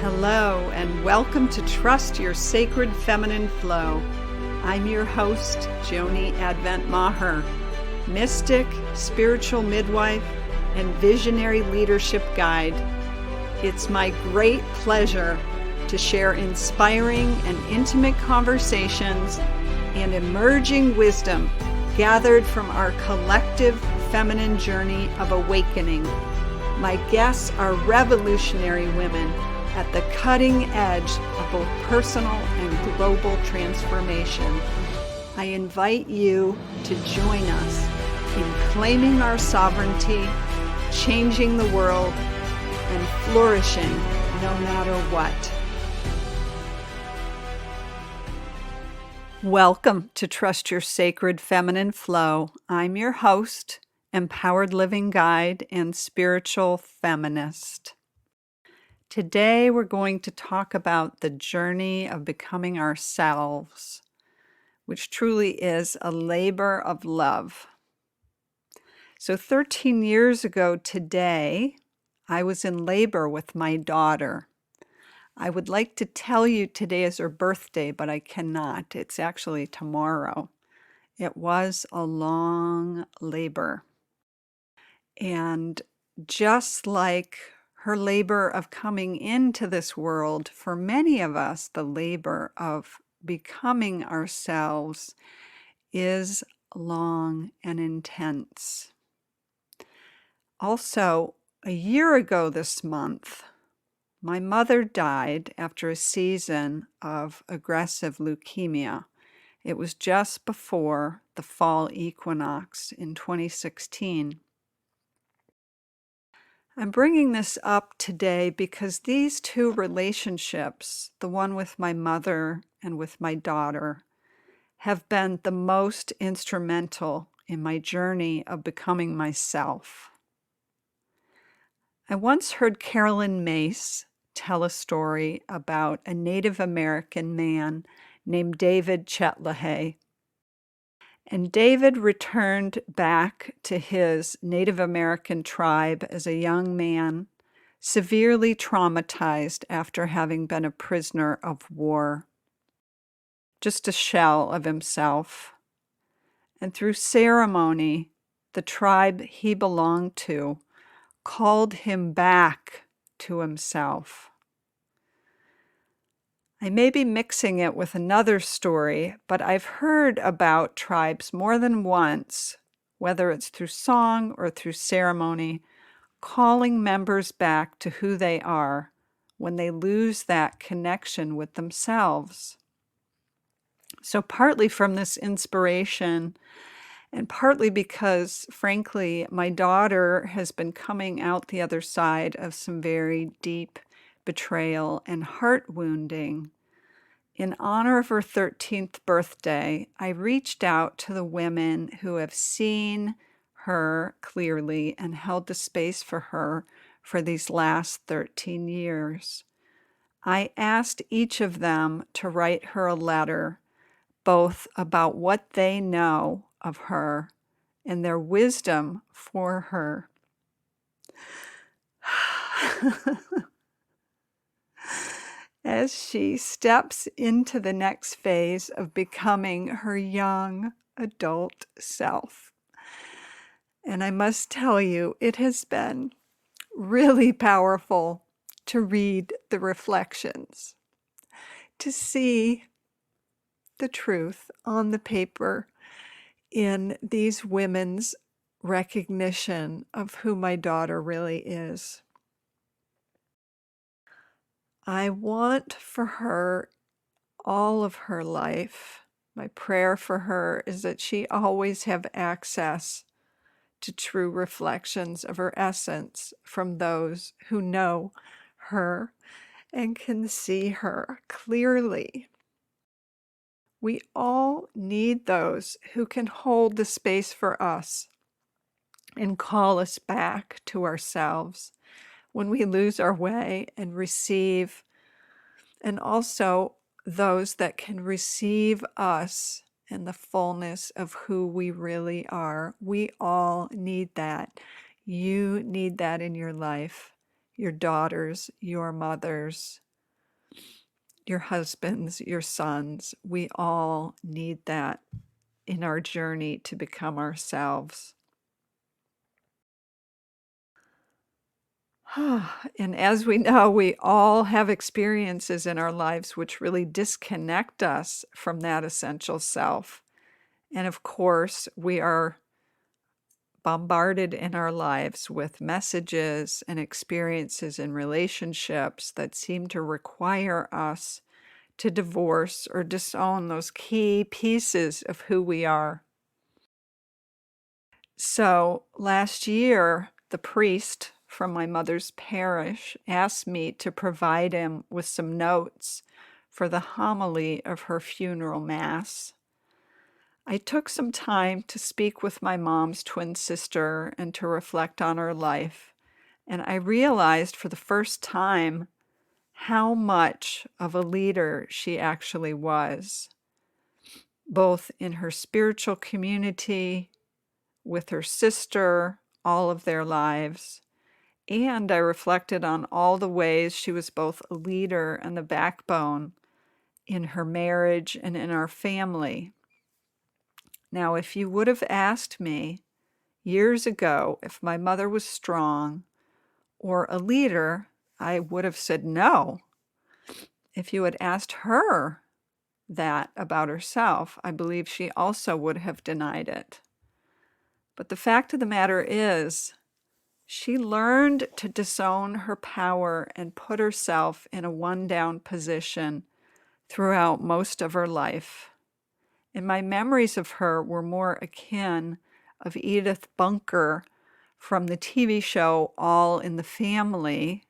Hello, and welcome to Trust Your Sacred Feminine Flow. I'm your host, Joni Advent Maher, mystic, spiritual midwife, and visionary leadership guide. It's my great pleasure to share inspiring and intimate conversations and emerging wisdom gathered from our collective feminine journey of awakening. My guests are revolutionary women at the cutting edge of both personal and global transformation. I invite you to join us in claiming our sovereignty, changing the world, and flourishing no matter what. Welcome to Trust Your Sacred Feminine Flow. I'm your host, empowered living guide, and spiritual feminist. Today, we're going to talk about the journey of becoming ourselves, which truly is a labor of love. So 13 years ago today, I was in labor with my daughter. I would like to tell you today is her birthday, but I cannot. It's actually tomorrow. It was a long labor. And just like her labor of coming into this world, for many of us, the labor of becoming ourselves is long and intense. Also, a year ago this month, my mother died after a season of aggressive leukemia. It was just before the fall equinox in 2016. I'm bringing this up today because these two relationships, the one with my mother and with my daughter, have been the most instrumental in my journey of becoming myself. I once heard Carolyn Mace tell a story about a Native American man named David Chetlahay. And David returned back to his Native American tribe as a young man, severely traumatized after having been a prisoner of war, just a shell of himself. And through ceremony, the tribe he belonged to called him back to himself. I may be mixing it with another story, but I've heard about tribes more than once, whether it's through song or through ceremony, calling members back to who they are when they lose that connection with themselves. So partly from this inspiration, and partly because, frankly, my daughter has been coming out the other side of some very deep betrayal and heart wounding. In honor of her 13th birthday, I reached out to the women who have seen her clearly and held the space for her for these last 13 years. I asked each of them to write her a letter, both about what they know of her and their wisdom for her. As she steps into the next phase of becoming her young adult self. And I must tell you, it has been really powerful to read the reflections, to see the truth on the paper in these women's recognition of who my daughter really is. I want for her all of her life. My prayer for her is that she always have access to true reflections of her essence from those who know her and can see her clearly. We all need those who can hold the space for us and call us back to ourselves when we lose our way and receive, and also those that can receive us in the fullness of who we really are. We all need that. You need that in your life, your daughters, your mothers. your husbands, your sons. We all need that in our journey to become ourselves. And as we know, we all have experiences in our lives which really disconnect us from that essential self. And of course, we are bombarded in our lives with messages and experiences in relationships that seem to require us to divorce or disown those key pieces of who we are. So last year, the priest from my mother's parish asked me to provide him with some notes for the homily of her funeral mass. I took some time to speak with my mom's twin sister and to reflect on her life, and I realized for the first time how much of a leader she actually was, both in her spiritual community, with her sister, all of their lives. And I reflected on all the ways she was both a leader and the backbone in her marriage and in our family. Now, if you would have asked me years ago if my mother was strong or a leader, I would have said no. If you had asked her that about herself, I believe she also would have denied it. But the fact of the matter is, she learned to disown her power and put herself in a one-down position throughout most of her life. And my memories of her were more akin of Edith Bunker from the TV show All in the Family,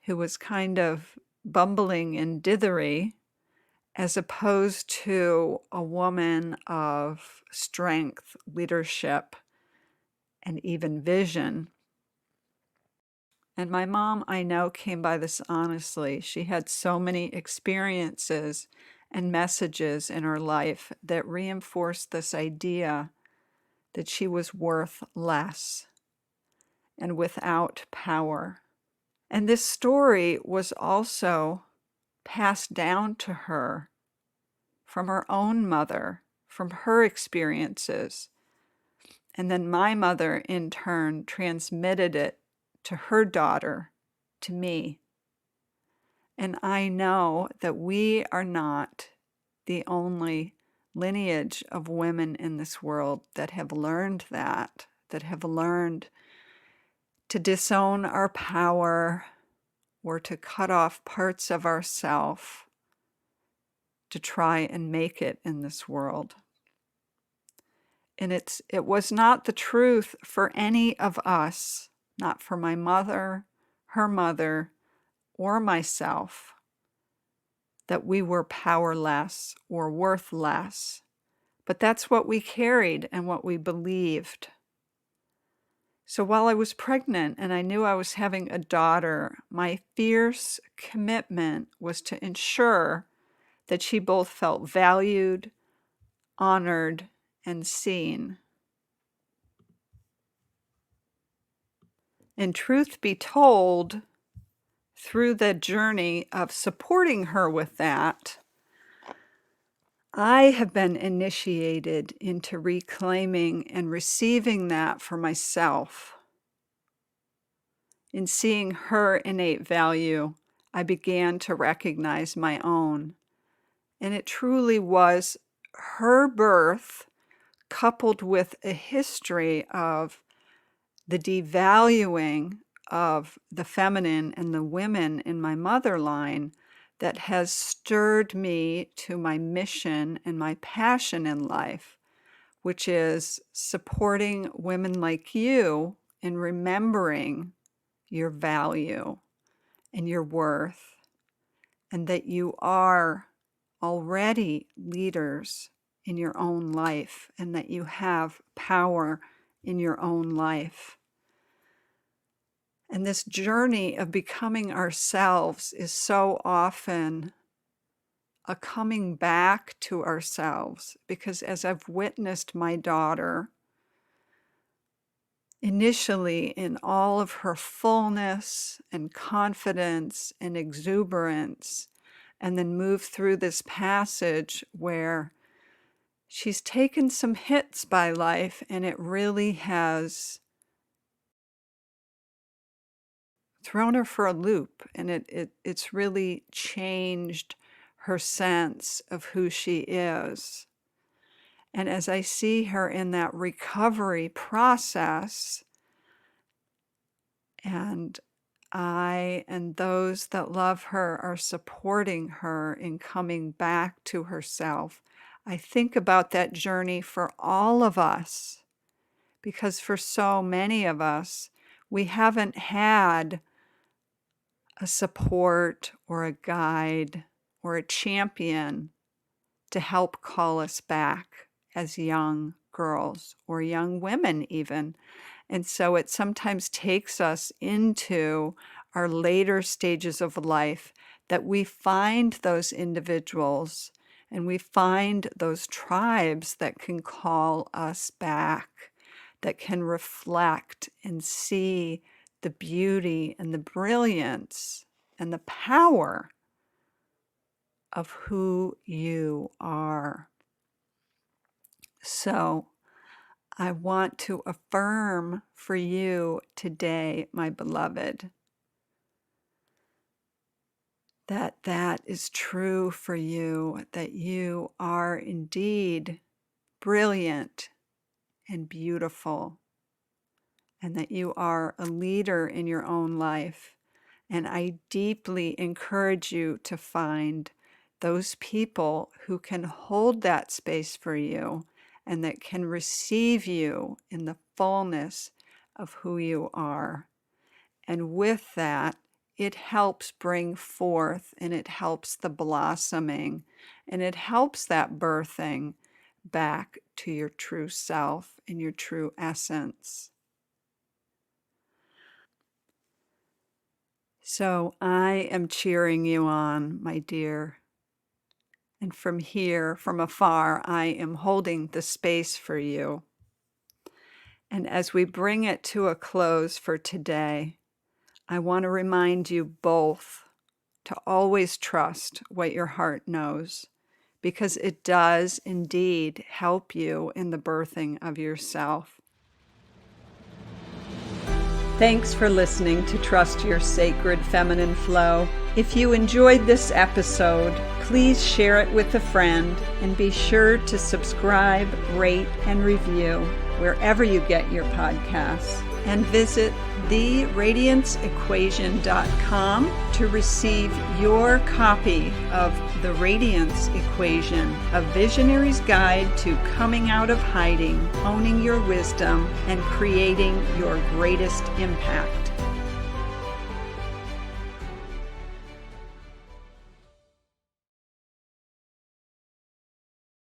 who was kind of bumbling and dithery, as opposed to a woman of strength, leadership, and even vision. And my mom, I know, came by this honestly. She had so many experiences and messages in her life that reinforced this idea that she was worth less and without power. And this story was also passed down to her from her own mother, from her experiences. And then my mother, in turn, transmitted it to her daughter, to me. And I know that we are not the only lineage of women in this world that have learned that have learned to disown our power or to cut off parts of ourself to try and make it in this world. And it was not the truth for any of us, not for my mother, her mother, or myself, that we were powerless or worth less. But that's what we carried and what we believed. So while I was pregnant and I knew I was having a daughter, my fierce commitment was to ensure that she both felt valued, honored, and seen. And truth be told, through the journey of supporting her with that, I have been initiated into reclaiming and receiving that for myself. In seeing her innate value, I began to recognize my own. And it truly was her birth, coupled with a history of the devaluing of the feminine and the women in my mother line, that has stirred me to my mission and my passion in life, which is supporting women like you in remembering your value and your worth, and that you are already leaders in your own life and that you have power in your own life. And this journey of becoming ourselves is so often a coming back to ourselves, because as I've witnessed my daughter initially in all of her fullness and confidence and exuberance, and then move through this passage where she's taken some hits by life, and it really has thrown her for a loop, and it's really changed her sense of who she is. And as I see her in that recovery process, and I and those that love her are supporting her in coming back to herself, I think about that journey for all of us, because for so many of us, we haven't had a support or a guide or a champion to help call us back as young girls or young women even. And so it sometimes takes us into our later stages of life that we find those individuals and we find those tribes that can call us back, that can reflect and see the beauty and the brilliance and the power of who you are. So I want to affirm for you today, my beloved, that that is true for you, that you are indeed brilliant and beautiful, and that you are a leader in your own life. And I deeply encourage you to find those people who can hold that space for you and that can receive you in the fullness of who you are. And with that, it helps bring forth, and it helps the blossoming, and it helps that birthing back to your true self and your true essence. So I am cheering you on, my dear. And from here, from afar, I am holding the space for you. And as we bring it to a close for today, I want to remind you both to always trust what your heart knows, because it does indeed help you in the birthing of yourself. Thanks for listening to Trust Your Sacred Feminine Flow. If you enjoyed this episode, please share it with a friend and be sure to subscribe, rate, and review wherever you get your podcasts. And visit theradianceequation.com to receive your copy of The Radiance Equation, a visionary's guide to coming out of hiding, owning your wisdom, and creating your greatest impact.